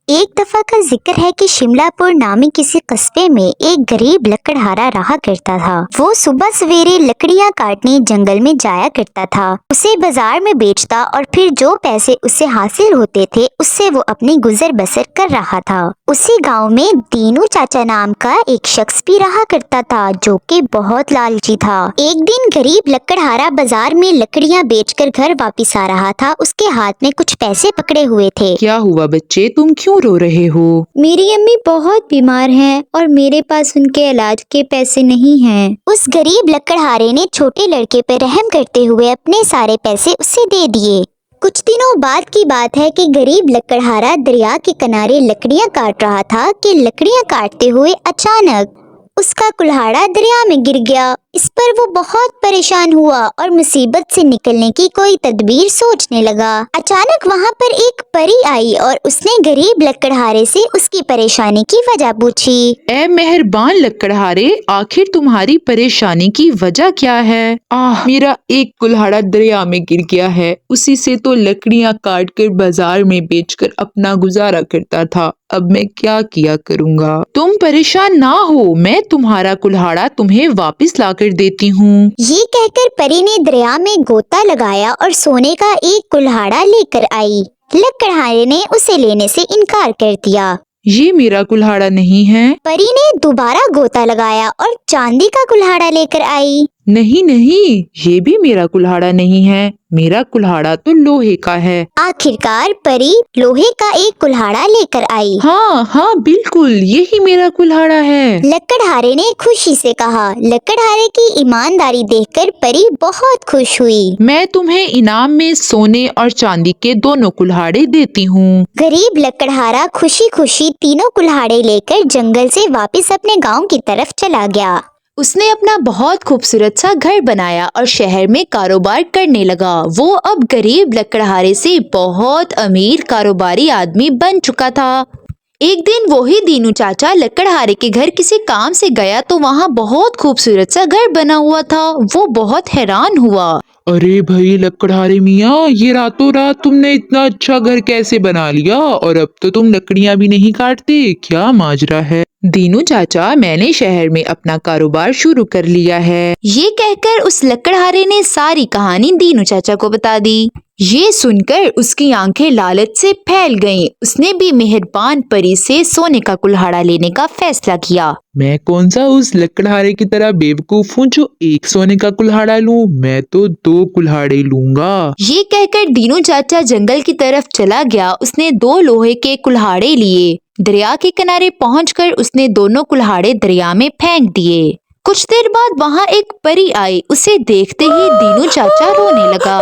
एक दफा का जिक्र है कि शिमलापुर नामी किसी कस्बे में एक गरीब लकड़हारा रहा करता था। वो सुबह सवेरे लकड़ियां काटने जंगल में जाया करता था, उसे बाजार में बेचता और फिर जो पैसे उससे हासिल होते थे उससे वो अपनी गुजर बसर कर रहा था। उसी गांव में दीनू चाचा नाम का एक शख्स भी रहा करता था जो कि बहुत लालची था। एक दिन गरीब लकड़हारा बाजार में लकड़ियां बेचकर घर वापिस आ रहा था। उसके हाथ में कुछ पैसे पकड़े हुए थे। क्या हुआ बच्चे, तुम क्यों रो रहे हो? मेरी अम्मी बहुत बीमार हैं और मेरे पास उनके इलाज के पैसे नहीं हैं। उस गरीब लकड़हारे ने छोटे लड़के पर रहम करते हुए अपने सारे पैसे उसे दे दिए। कुछ दिनों बाद की बात है कि गरीब लकड़हारा दरिया के किनारे लकड़ियां काट रहा था कि लकड़ियां काटते हुए अचानक उसका कुल्हाड़ा दरिया में गिर गया। इस पर वो बहुत परेशान हुआ और मुसीबत से निकलने की कोई तदबीर सोचने लगा। अचानक वहाँ पर एक परी आई और उसने गरीब लकड़हारे से उसकी परेशानी की वजह पूछी। ए मेहरबान लकड़हारे, आखिर तुम्हारी परेशानी की वजह क्या है? मेरा एक कुल्हाड़ा दरिया में गिर गया है, उसी से तो लकड़ियां काट कर बाजार में बेचकर अपना गुजारा करता था। अब मैं क्या किया करूँगा? तुम परेशान ना हो, मैं तुम्हारा कुल्हाड़ा तुम्हें वापस ला कर देती हूँ। ये कहकर परी ने दरिया में गोता लगाया और सोने का एक कुल्हाड़ा लेकर आई। लकड़हारे ने उसे लेने से इनकार कर दिया। ये मेरा कुल्हाड़ा नहीं है। परी ने दोबारा गोता लगाया और चांदी का कुल्हाड़ा लेकर आई। नहीं नहीं, ये भी मेरा कुल्हाड़ा नहीं है, मेरा कुल्हाड़ा तो लोहे का है। आखिरकार परी लोहे का एक कुल्हाड़ा लेकर आई। हाँ हाँ बिल्कुल, यही मेरा कुल्हाड़ा है। लकड़हारे ने खुशी से कहा। लकड़हारे की ईमानदारी देखकर परी बहुत खुश हुई। मैं तुम्हें इनाम में सोने और चांदी के दोनों कुल्हाड़े देती हूँ। गरीब लकड़हारा खुशी खुशी तीनों कुल्हाड़े लेकर जंगल से वापस अपने गांव की तरफ चला गया। उसने अपना बहुत खूबसूरत सा घर बनाया और शहर में कारोबार करने लगा। वो अब गरीब लकड़हारे से बहुत अमीर कारोबारी आदमी बन चुका था। एक दिन वही दीनू चाचा लकड़हारे के घर किसी काम से गया तो वहाँ बहुत खूबसूरत सा घर बना हुआ था। वो बहुत हैरान हुआ। अरे भाई लकड़हारे मियाँ, ये रातों रात तुमने इतना अच्छा घर कैसे बना लिया? और अब तो तुम लकड़ियाँ भी नहीं काटते, क्या माजरा है? दीनू चाचा, मैंने शहर में अपना कारोबार शुरू कर लिया है। ये कहकर उस लकड़हारे ने सारी कहानी दीनू चाचा को बता दी। ये सुनकर उसकी आंखें लालच से फैल गईं। उसने भी मेहरबान परी से सोने का कुल्हाड़ा लेने का फैसला किया। मैं कौन सा उस लकड़हारे की तरह बेवकूफ हूँ जो एक सोने का कुल्हाड़ा लूं? मैं तो 2 कुल्हाड़े लूंगा। ये कहकर दीनू चाचा जंगल की तरफ चला गया। उसने 2 लोहे के कुल्हाड़े लिए। दरिया के किनारे पहुंचकर उसने दोनों कुल्हाड़े दरिया में फेंक दिए। कुछ देर बाद वहाँ एक परी आई। उसे देखते ही दीनू चाचा रोने लगा।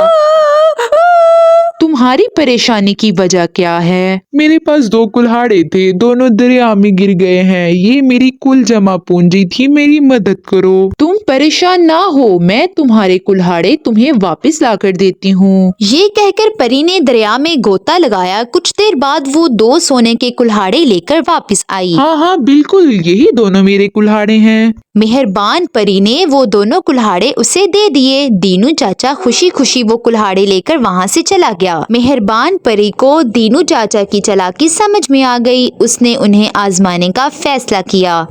तुम्हारी परेशानी की वजह क्या है? मेरे पास 2 कुल्हाड़े थे, दोनों दरिया में गिर गए हैं। ये मेरी कुल जमा पूंजी थी, मेरी मदद करो। तुम परेशान ना हो, मैं तुम्हारे कुल्हाड़े तुम्हें वापस ला कर देती हूँ। ये कहकर परी ने दरिया में गोता लगाया। कुछ देर बाद वो 2 सोने के कुल्हाड़े लेकर वापस आई। हाँ हाँ बिल्कुल, यही दोनों मेरे कुल्हाड़े हैं। मेहरबान परी ने वो दोनों कुल्हाड़े उसे दे दिए। दीनू चाचा खुशी खुशी वो कुल्हाड़े लेकर वहाँ से चला गया। मेहरबान परी को दीनू चाचा की चालाकी समझ में आ गई। उसने उन्हें आजमाने का फैसला किया।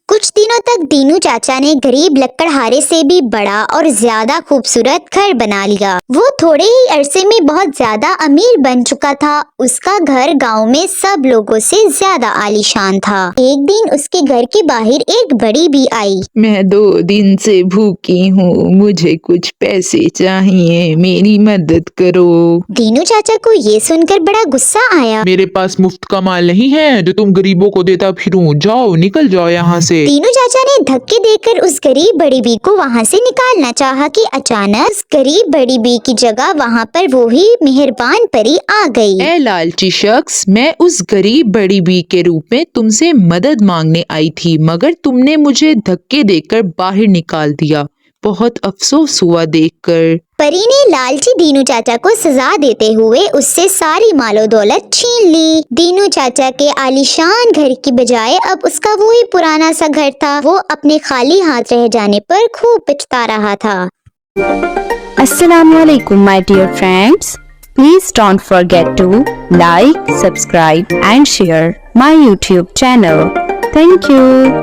कुछ दिनों तक दीनू चाचा ने गरीब लकड़हारे से भी बड़ा और ज्यादा खूबसूरत घर बना लिया। वो थोड़े ही अरसे में बहुत ज्यादा अमीर बन चुका था। उसका घर गांव में सब लोगों से ज्यादा आलीशान था। एक दिन उसके घर के बाहर एक बड़ी बी आई। मैं 2 दिन से भूखी हूँ, मुझे कुछ पैसे चाहिए, मेरी मदद करो। दीनू चाचा को ये सुनकर बड़ा गुस्सा आया। मेरे पास मुफ्त का माल नहीं है जो तुम गरीबों को देता फिरूं। जाओ, निकल जाओ यहाँ से। दीनू चाचा ने धक्के देकर उस गरीब बड़ी बी को वहाँ से निकालना चाहा कि अचानक उस गरीब बड़ी बी की जगह वहाँ पर वो ही मेहरबान परी आ गई। ए लालची शख्स, मैं उस गरीब बड़ी बी के रूप में तुमसे मदद मांगने आई थी, मगर तुमने मुझे धक्के देकर बाहर निकाल दिया। बहुत अफसोस हुआ देखकर। परी ने लालची दीनू चाचा को सजा देते हुए उससे सारी मालो दौलत छीन ली। दीनू चाचा के आलीशान घर की बजाय अब उसका वही पुराना सा घर था। वो अपने खाली हाथ रह जाने पर खूब पछता रहा था। Assalamualaikum my dear friends. Please don't forget to like, subscribe and share my YouTube channel. Thank you.